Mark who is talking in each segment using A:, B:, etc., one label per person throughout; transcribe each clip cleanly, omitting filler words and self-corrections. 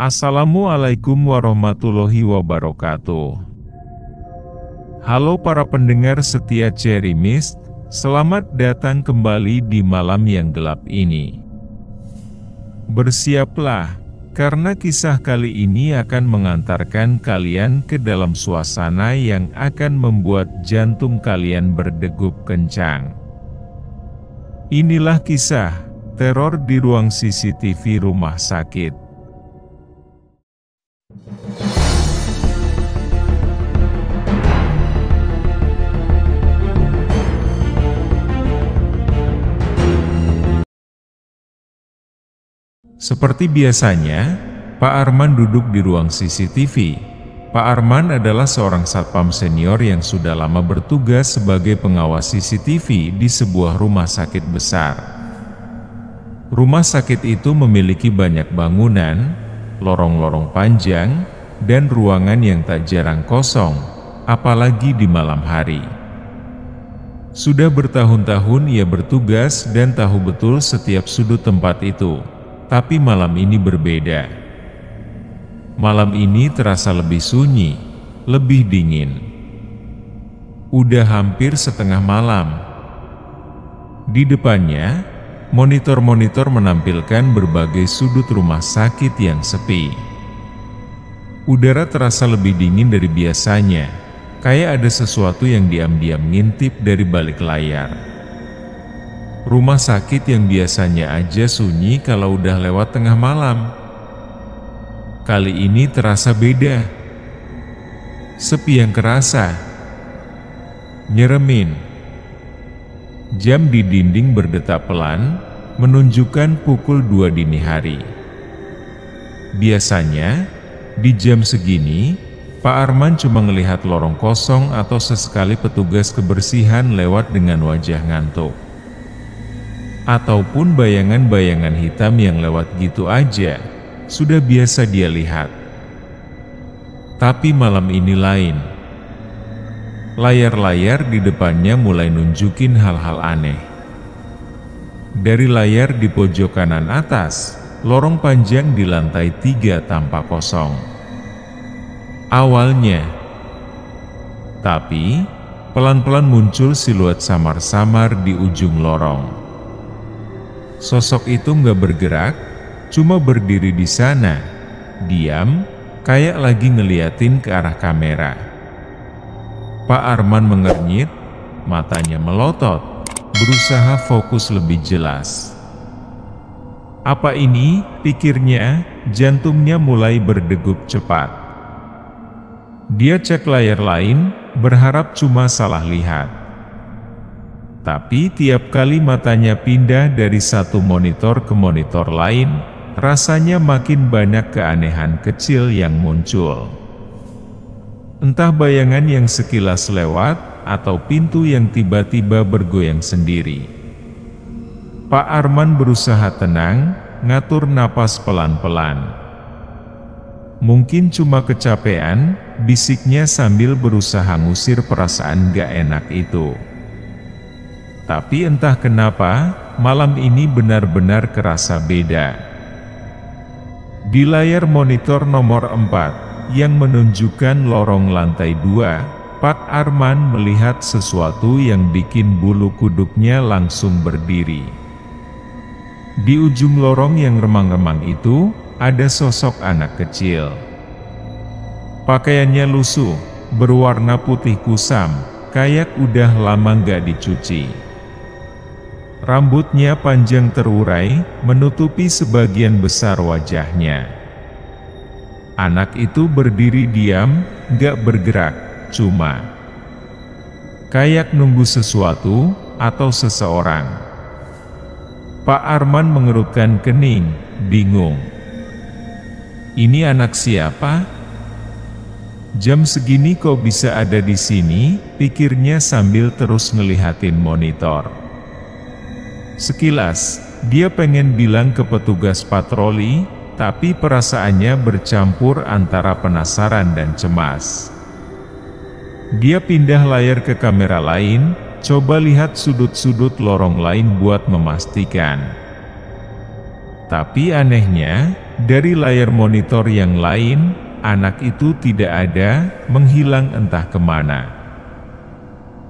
A: Assalamualaikum warahmatullahi wabarakatuh. Halo para pendengar setia Cherry Mist, selamat datang kembali di malam yang gelap ini. Bersiaplah, karena kisah kali ini akan mengantarkan kalian ke dalam suasana yang akan membuat jantung kalian berdegup kencang. Inilah kisah teror di ruang CCTV rumah sakit. Seperti biasanya, Pak Arman duduk di ruang CCTV. Pak Arman adalah seorang satpam senior yang sudah lama bertugas sebagai pengawas CCTV di sebuah rumah sakit besar. Rumah sakit itu memiliki banyak bangunan, lorong-lorong panjang, dan ruangan yang tak jarang kosong, apalagi di malam hari. Sudah bertahun-tahun ia bertugas dan tahu betul setiap sudut tempat itu. Tapi malam ini berbeda. Malam ini terasa lebih sunyi, lebih dingin. Udah hampir setengah malam. Di depannya, monitor-monitor menampilkan berbagai sudut rumah sakit yang sepi. Udara terasa lebih dingin dari biasanya, kayak ada sesuatu yang diam-diam ngintip dari balik layar. Rumah sakit yang biasanya aja sunyi kalau udah lewat tengah malam. Kali ini terasa beda. Sepi yang kerasa. Nyeremin. Jam di dinding berdetak pelan, menunjukkan pukul 2 dini hari. Biasanya, di jam segini, Pak Arman cuma ngelihat lorong kosong atau sesekali petugas kebersihan lewat dengan wajah ngantuk. Ataupun bayangan-bayangan hitam yang lewat gitu aja, sudah biasa dia lihat. Tapi malam ini lain. Layar-layar di depannya mulai nunjukin hal-hal aneh. Dari layar di pojok kanan atas, lorong panjang di lantai 3 tampak kosong. Awalnya. Tapi, pelan-pelan muncul siluet samar-samar di ujung lorong. Sosok itu nggak bergerak, cuma berdiri di sana, diam, kayak lagi ngeliatin ke arah kamera. Pak Arman mengernyit, matanya melotot, berusaha fokus lebih jelas. Apa ini? Pikirnya, jantungnya mulai berdegup cepat. Dia cek layar lain, berharap cuma salah lihat. Tapi tiap kali matanya pindah dari satu monitor ke monitor lain, rasanya makin banyak keanehan kecil yang muncul. Entah bayangan yang sekilas lewat, atau pintu yang tiba-tiba bergoyang sendiri. Pak Arman berusaha tenang, ngatur napas pelan-pelan. Mungkin cuma kecapean, bisiknya sambil berusaha ngusir perasaan gak enak itu. Tapi entah kenapa, malam ini benar-benar kerasa beda. Di layar monitor nomor 4, yang menunjukkan lorong lantai 2, Pak Arman melihat sesuatu yang bikin bulu kuduknya langsung berdiri. Di ujung lorong yang remang-remang itu, ada sosok anak kecil. Pakaiannya lusuh, berwarna putih kusam, kayak udah lama gak dicuci. Rambutnya panjang terurai, menutupi sebagian besar wajahnya. Anak itu berdiri diam, gak bergerak, cuma kayak nunggu sesuatu, atau seseorang. Pak Arman mengerutkan kening, bingung. Ini anak siapa? Jam segini kok bisa ada di sini, pikirnya sambil terus ngelihatin monitor. Sekilas, dia pengen bilang ke petugas patroli, tapi perasaannya bercampur antara penasaran dan cemas. Dia pindah layar ke kamera lain, coba lihat sudut-sudut lorong lain buat memastikan. Tapi anehnya, dari layar monitor yang lain, anak itu tidak ada, menghilang entah kemana.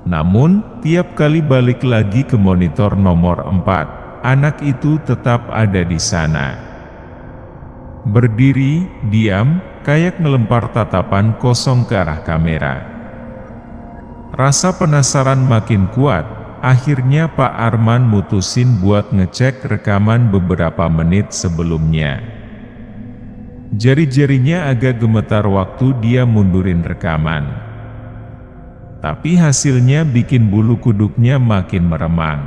A: Namun, tiap kali balik lagi ke monitor nomor 4, anak itu tetap ada di sana. Berdiri, diam, kayak ngelempar tatapan kosong ke arah kamera. Rasa penasaran makin kuat. Akhirnya Pak Arman mutusin buat ngecek rekaman beberapa menit sebelumnya. Jari-jarinya agak gemetar waktu dia mundurin rekaman. Tapi hasilnya bikin bulu kuduknya makin meremang.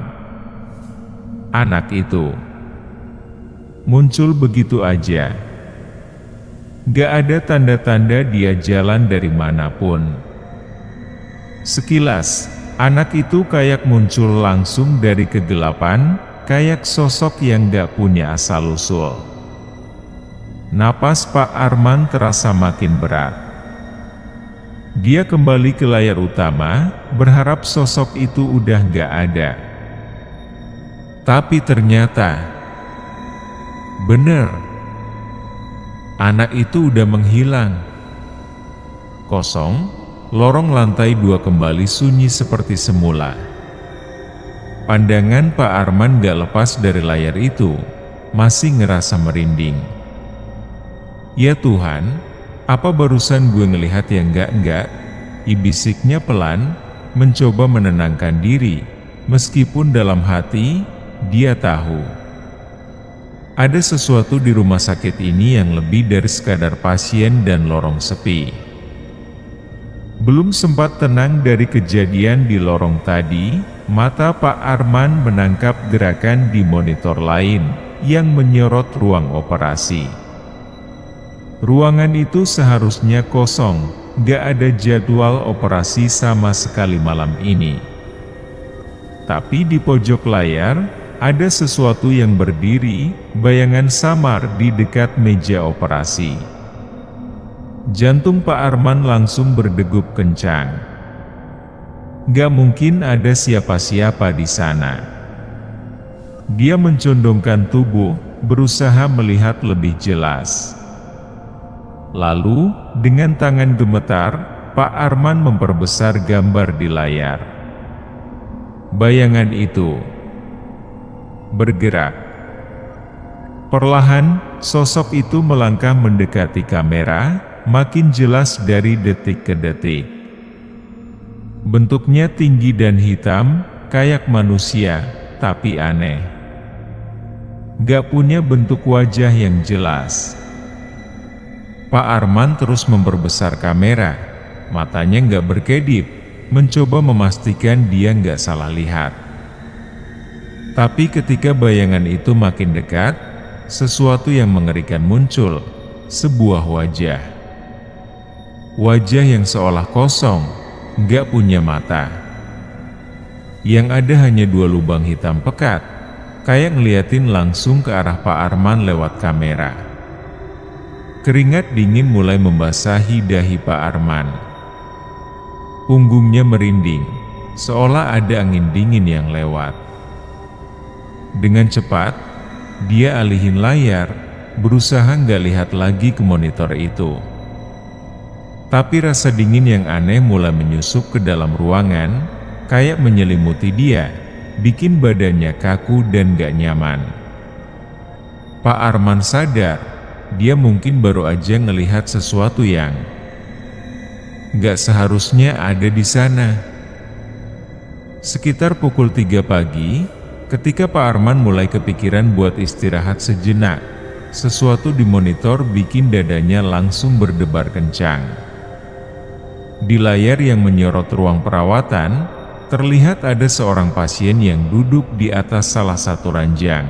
A: Anak itu muncul begitu aja. Gak ada tanda-tanda dia jalan dari manapun. Sekilas, anak itu kayak muncul langsung dari kegelapan, kayak sosok yang gak punya asal-usul. Napas Pak Arman terasa makin berat. Dia kembali ke layar utama, berharap sosok itu udah gak ada. Tapi ternyata, bener, anak itu udah menghilang. Kosong. Lorong lantai 2 kembali sunyi seperti semula. Pandangan Pak Arman gak lepas dari layar itu, masih ngerasa merinding. Ya Tuhan, apa barusan gue ngelihat yang enggak? Bisiknya pelan, mencoba menenangkan diri, meskipun dalam hati, dia tahu. Ada sesuatu di rumah sakit ini yang lebih dari sekadar pasien dan lorong sepi. Belum sempat tenang dari kejadian di lorong tadi, mata Pak Arman menangkap gerakan di monitor lain yang menyorot ruang operasi. Ruangan itu seharusnya kosong, gak ada jadwal operasi sama sekali malam ini. Tapi di pojok layar, ada sesuatu yang berdiri, bayangan samar di dekat meja operasi. Jantung Pak Arman langsung berdegup kencang. Gak mungkin ada siapa-siapa di sana. Dia mencondongkan tubuh, berusaha melihat lebih jelas. Lalu, dengan tangan gemetar, Pak Arman memperbesar gambar di layar. Bayangan itu bergerak. Perlahan, sosok itu melangkah mendekati kamera, makin jelas dari detik ke detik. Bentuknya tinggi dan hitam, kayak manusia, tapi aneh. Gak punya bentuk wajah yang jelas. Pak Arman terus memperbesar kamera, matanya gak berkedip, mencoba memastikan dia gak salah lihat. Tapi ketika bayangan itu makin dekat, sesuatu yang mengerikan muncul, sebuah wajah. Wajah yang seolah kosong, gak punya mata. Yang ada hanya 2 lubang hitam pekat, kayak ngeliatin langsung ke arah Pak Arman lewat kamera. Keringat dingin mulai membasahi dahi Pak Arman. Punggungnya merinding, seolah ada angin dingin yang lewat. Dengan cepat, dia alihin layar, berusaha gak lihat lagi ke monitor itu. Tapi rasa dingin yang aneh mulai menyusup ke dalam ruangan, kayak menyelimuti dia, bikin badannya kaku dan gak nyaman. Pak Arman sadar, dia mungkin baru aja ngelihat sesuatu yang gak seharusnya ada di sana. Sekitar pukul 3 pagi, ketika Pak Arman mulai kepikiran buat istirahat sejenak, sesuatu di monitor bikin dadanya langsung berdebar kencang. Di layar yang menyorot ruang perawatan, terlihat ada seorang pasien yang duduk di atas salah satu ranjang.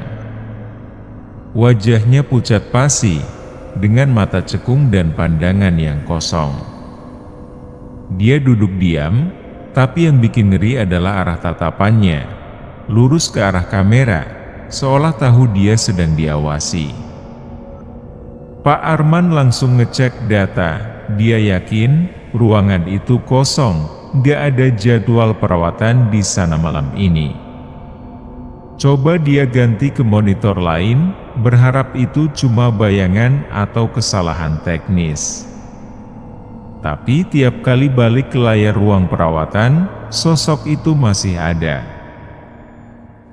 A: Wajahnya pucat pasi, dengan mata cekung dan pandangan yang kosong. Dia duduk diam, tapi yang bikin ngeri adalah arah tatapannya, lurus ke arah kamera, seolah tahu dia sedang diawasi. Pak Arman langsung ngecek data, dia yakin ruangan itu kosong, gak ada jadwal perawatan di sana malam ini. Coba dia ganti ke monitor lain, berharap itu cuma bayangan atau kesalahan teknis. Tapi tiap kali balik ke layar ruang perawatan, sosok itu masih ada.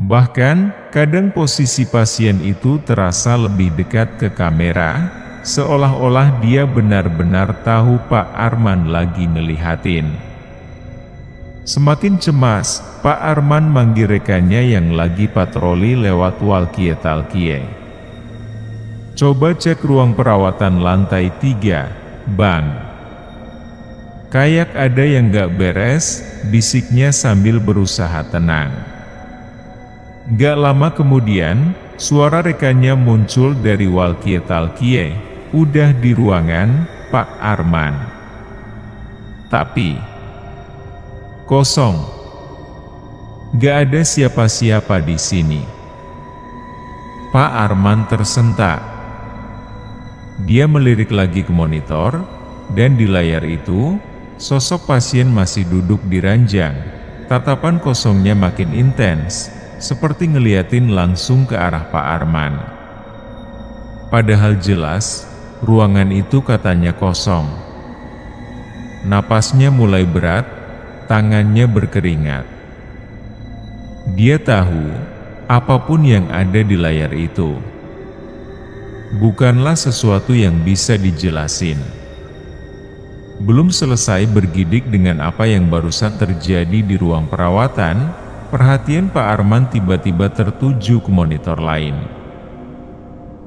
A: Bahkan, kadang posisi pasien itu terasa lebih dekat ke kamera, seolah-olah dia benar-benar tahu Pak Arman lagi ngelihatin. Semakin cemas, Pak Arman manggil rekannya yang lagi patroli lewat walkie-talkie. "Coba cek ruang perawatan lantai 3, Bang. Kayak ada yang gak beres," bisiknya sambil berusaha tenang. Gak lama kemudian, suara rekannya muncul dari walkie-talkie. "Udah di ruangan, Pak Arman. Tapi kosong. Gak ada siapa-siapa di sini." Pak Arman tersentak. Dia melirik lagi ke monitor, dan di layar itu, sosok pasien masih duduk di ranjang. Tatapan kosongnya makin intens, seperti ngeliatin langsung ke arah Pak Arman. Padahal jelas, ruangan itu katanya kosong. Napasnya mulai berat, tangannya berkeringat. Dia tahu, apapun yang ada di layar itu bukanlah sesuatu yang bisa dijelasin. Belum selesai bergidik dengan apa yang barusan terjadi di ruang perawatan, perhatian Pak Arman tiba-tiba tertuju ke monitor lain.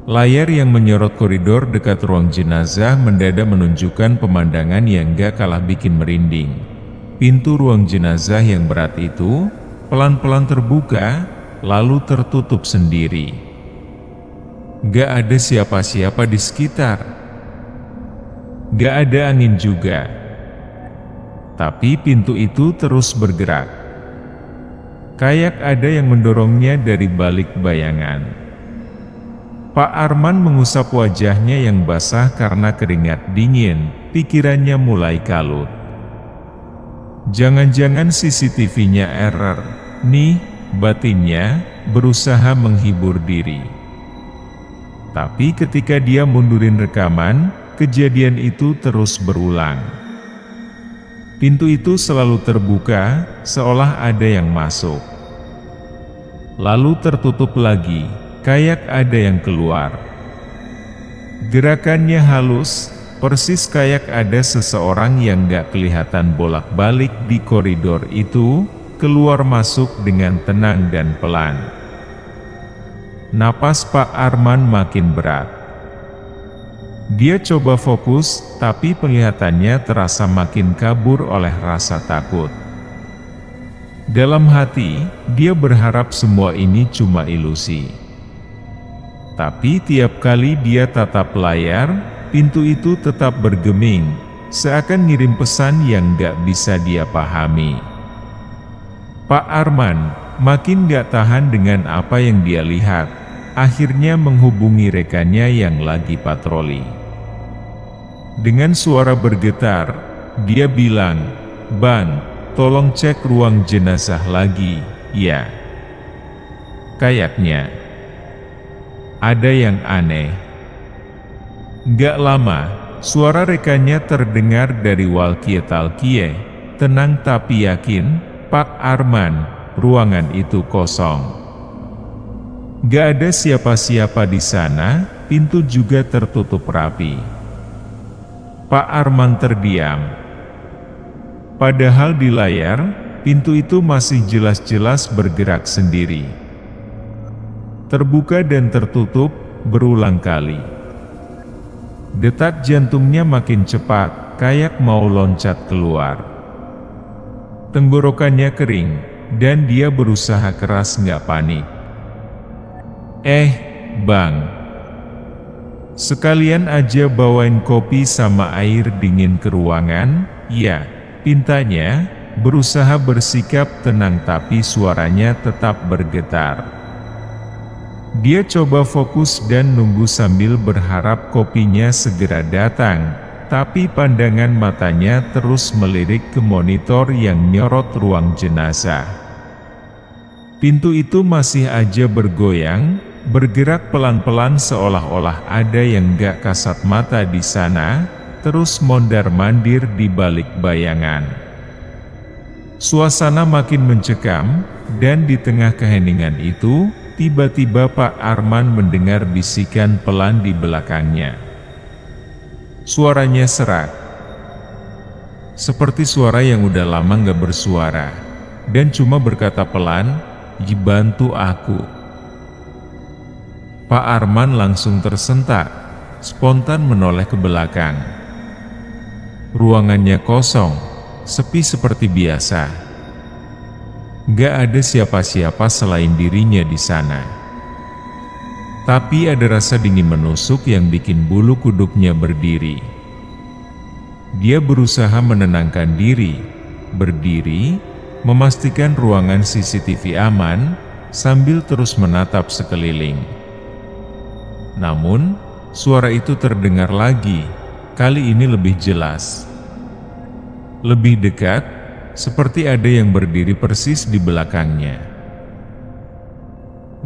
A: Layar yang menyorot koridor dekat ruang jenazah mendadak menunjukkan pemandangan yang gak kalah bikin merinding. Pintu ruang jenazah yang berat itu pelan-pelan terbuka, lalu tertutup sendiri. Gak ada siapa-siapa di sekitar. Gak ada angin juga. Tapi pintu itu terus bergerak. Kayak ada yang mendorongnya dari balik bayangan. Pak Arman mengusap wajahnya yang basah karena keringat dingin, pikirannya mulai kalut. Jangan-jangan CCTV-nya error, nih, batinnya berusaha menghibur diri. Tapi ketika dia mundurin rekaman, kejadian itu terus berulang. Pintu itu selalu terbuka, seolah ada yang masuk. Lalu tertutup lagi, kayak ada yang keluar. Gerakannya halus, persis kayak ada seseorang yang gak kelihatan bolak-balik di koridor itu, keluar masuk dengan tenang dan pelan. Napas Pak Arman makin berat. Dia coba fokus, tapi penglihatannya terasa makin kabur oleh rasa takut. Dalam hati, dia berharap semua ini cuma ilusi. Tapi tiap kali dia tatap layar, pintu itu tetap bergeming, seakan ngirim pesan yang gak bisa dia pahami. Pak Arman makin gak tahan dengan apa yang dia lihat, akhirnya menghubungi rekannya yang lagi patroli. Dengan suara bergetar, dia bilang, "Bang, tolong cek ruang jenazah lagi, ya. Kayaknya ada yang aneh." Gak lama, suara rekannya terdengar dari walkie-talkie. "Tenang tapi yakin, Pak Arman, ruangan itu kosong. Gak ada siapa-siapa di sana, pintu juga tertutup rapi." Pak Arman terdiam. Padahal di layar, pintu itu masih jelas-jelas bergerak sendiri. Terbuka dan tertutup berulang kali. Detak jantungnya makin cepat, kayak mau loncat keluar. Tenggorokannya kering, dan dia berusaha keras nggak panik. Bang, sekalian aja bawain kopi sama air dingin ke ruangan, ya," pintanya, berusaha bersikap tenang tapi suaranya tetap bergetar. Dia coba fokus dan nunggu sambil berharap kopinya segera datang, tapi pandangan matanya terus melirik ke monitor yang nyorot ruang jenazah. Pintu itu masih aja bergoyang, bergerak pelan-pelan seolah-olah ada yang gak kasat mata di sana, terus mondar-mandir di balik bayangan. Suasana makin mencekam, dan di tengah keheningan itu, tiba-tiba Pak Arman mendengar bisikan pelan di belakangnya. Suaranya serak, seperti suara yang udah lama gak bersuara, dan cuma berkata pelan, "Bantu aku." Pak Arman langsung tersentak, spontan menoleh ke belakang. Ruangannya kosong, sepi seperti biasa. Gak ada siapa-siapa selain dirinya di sana. Tapi ada rasa dingin menusuk yang bikin bulu kuduknya berdiri. Dia berusaha menenangkan diri, berdiri, memastikan ruangan CCTV aman, sambil terus menatap sekeliling. Namun, suara itu terdengar lagi, kali ini lebih jelas. Lebih dekat, seperti ada yang berdiri persis di belakangnya.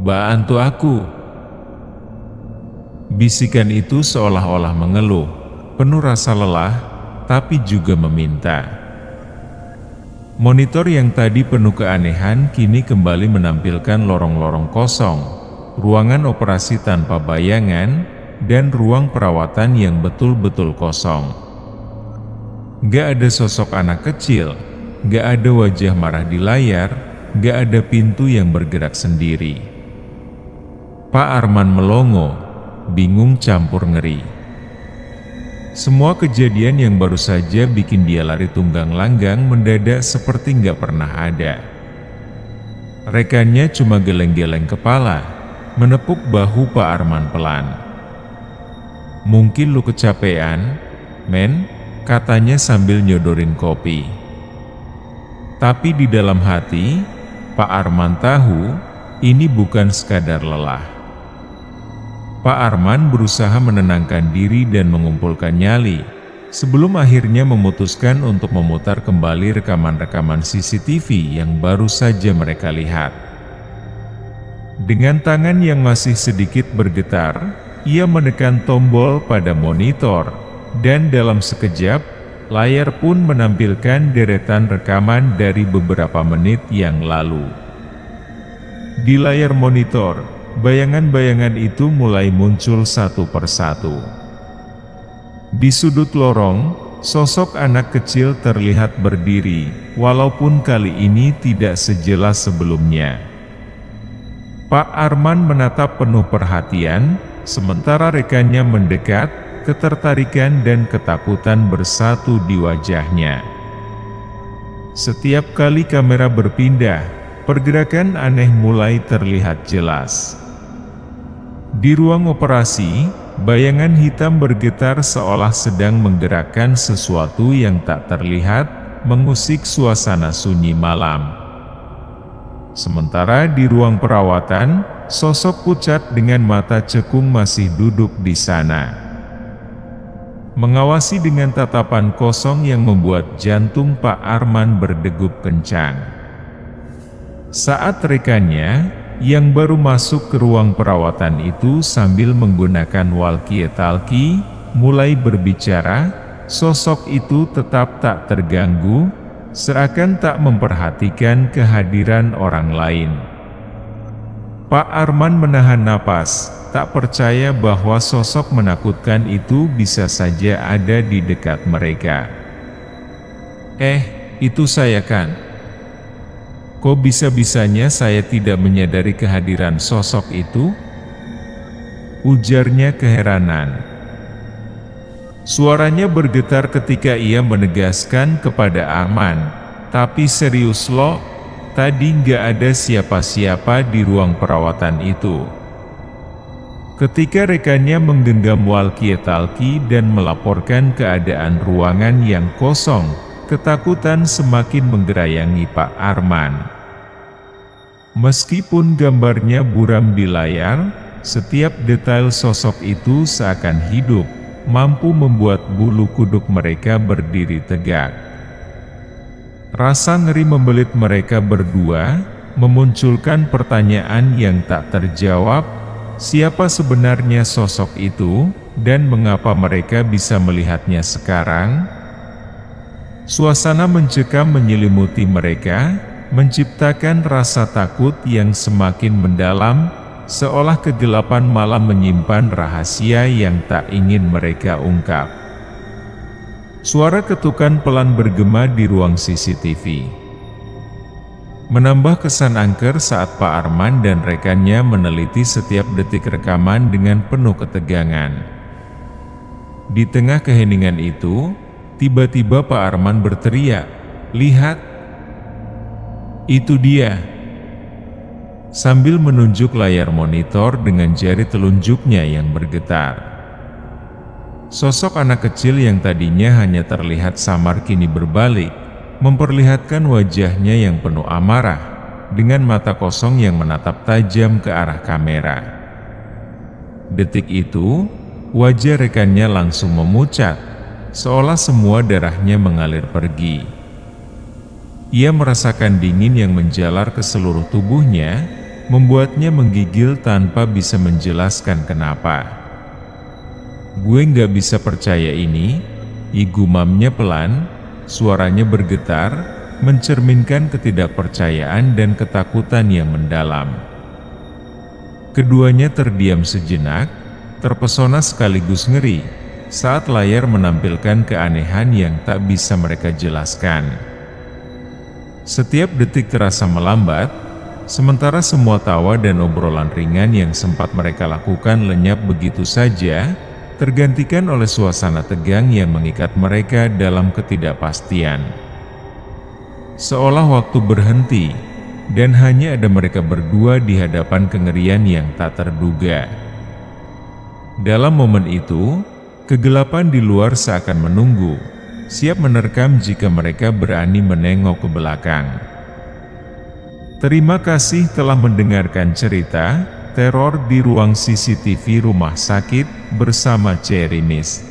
A: "Bantu aku!" Bisikan itu seolah-olah mengeluh, penuh rasa lelah, tapi juga meminta. Monitor yang tadi penuh keanehan kini kembali menampilkan lorong-lorong kosong, ruangan operasi tanpa bayangan, dan ruang perawatan yang betul-betul kosong. Gak ada sosok anak kecil, gak ada wajah marah di layar, gak ada pintu yang bergerak sendiri. Pak Arman melongo, bingung campur ngeri. Semua kejadian yang baru saja bikin dia lari tunggang langgang mendadak seperti nggak pernah ada. Rekannya cuma geleng-geleng kepala, menepuk bahu Pak Arman pelan. "Mungkin lu kecapean, men," katanya sambil nyodorin kopi. Tapi di dalam hati, Pak Arman tahu ini bukan sekadar lelah. Pak Arman berusaha menenangkan diri dan mengumpulkan nyali, sebelum akhirnya memutuskan untuk memutar kembali rekaman-rekaman CCTV yang baru saja mereka lihat. Dengan tangan yang masih sedikit bergetar, ia menekan tombol pada monitor, dan dalam sekejap, layar pun menampilkan deretan rekaman dari beberapa menit yang lalu. Di layar monitor, bayangan-bayangan itu mulai muncul satu persatu. Di sudut lorong, sosok anak kecil terlihat berdiri, walaupun kali ini tidak sejelas sebelumnya. Pak Arman menatap penuh perhatian, sementara rekannya mendekat, ketertarikan dan ketakutan bersatu di wajahnya. Setiap kali kamera berpindah, pergerakan aneh mulai terlihat jelas. Di ruang operasi, bayangan hitam bergetar seolah sedang menggerakkan sesuatu yang tak terlihat, mengusik suasana sunyi malam. Sementara di ruang perawatan, sosok pucat dengan mata cekung masih duduk di sana. Mengawasi dengan tatapan kosong yang membuat jantung Pak Arman berdegup kencang. Saat rekannya, yang baru masuk ke ruang perawatan itu sambil menggunakan walkie-talkie, mulai berbicara, sosok itu tetap tak terganggu, seakan tak memperhatikan kehadiran orang lain. Pak Arman menahan napas, tak percaya bahwa sosok menakutkan itu bisa saja ada di dekat mereka. Itu saya kan? Kok bisa-bisanya saya tidak menyadari kehadiran sosok itu?" ujarnya keheranan. Suaranya bergetar ketika ia menegaskan kepada Arman, "Tapi serius loh, tadi nggak ada siapa-siapa di ruang perawatan itu." Ketika rekannya menggenggam walkie-talkie dan melaporkan keadaan ruangan yang kosong, ketakutan semakin menggerayangi Pak Arman. Meskipun gambarnya buram di layar, setiap detail sosok itu seakan hidup, mampu membuat bulu kuduk mereka berdiri tegak. Rasa ngeri membelit mereka berdua, memunculkan pertanyaan yang tak terjawab, siapa sebenarnya sosok itu, dan mengapa mereka bisa melihatnya sekarang? Suasana mencekam menyelimuti mereka, menciptakan rasa takut yang semakin mendalam, seolah kegelapan malam menyimpan rahasia yang tak ingin mereka ungkap. Suara ketukan pelan bergema di ruang CCTV, menambah kesan angker saat Pak Arman dan rekannya meneliti setiap detik rekaman dengan penuh ketegangan. Di tengah keheningan itu, tiba-tiba Pak Arman berteriak, "Lihat! Itu dia!" Sambil menunjuk layar monitor dengan jari telunjuknya yang bergetar. Sosok anak kecil yang tadinya hanya terlihat samar kini berbalik, memperlihatkan wajahnya yang penuh amarah, dengan mata kosong yang menatap tajam ke arah kamera. Detik itu, wajah rekannya langsung memucat, seolah semua darahnya mengalir pergi. Ia merasakan dingin yang menjalar ke seluruh tubuhnya, membuatnya menggigil tanpa bisa menjelaskan kenapa. "Gue nggak bisa percaya ini," gumamnya pelan, suaranya bergetar, mencerminkan ketidakpercayaan dan ketakutan yang mendalam. Keduanya terdiam sejenak, terpesona sekaligus ngeri, saat layar menampilkan keanehan yang tak bisa mereka jelaskan. Setiap detik terasa melambat, sementara semua tawa dan obrolan ringan yang sempat mereka lakukan lenyap begitu saja, tergantikan oleh suasana tegang yang mengikat mereka dalam ketidakpastian. Seolah waktu berhenti, dan hanya ada mereka berdua di hadapan kengerian yang tak terduga. Dalam momen itu, kegelapan di luar seakan menunggu, siap menerkam jika mereka berani menengok ke belakang. Terima kasih telah mendengarkan cerita Teror di Ruang CCTV Rumah Sakit bersama Cerinis.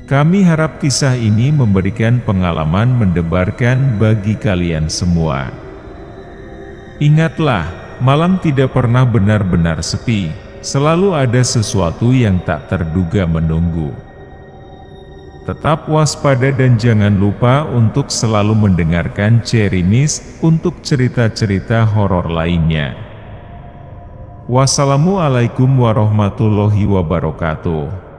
A: Kami harap kisah ini memberikan pengalaman mendebarkan bagi kalian semua. Ingatlah, malam tidak pernah benar-benar sepi, selalu ada sesuatu yang tak terduga menunggu. Tetap waspada dan jangan lupa untuk selalu mendengarkan Cerinis untuk cerita-cerita horor lainnya. Wassalamualaikum warahmatullahi wabarakatuh.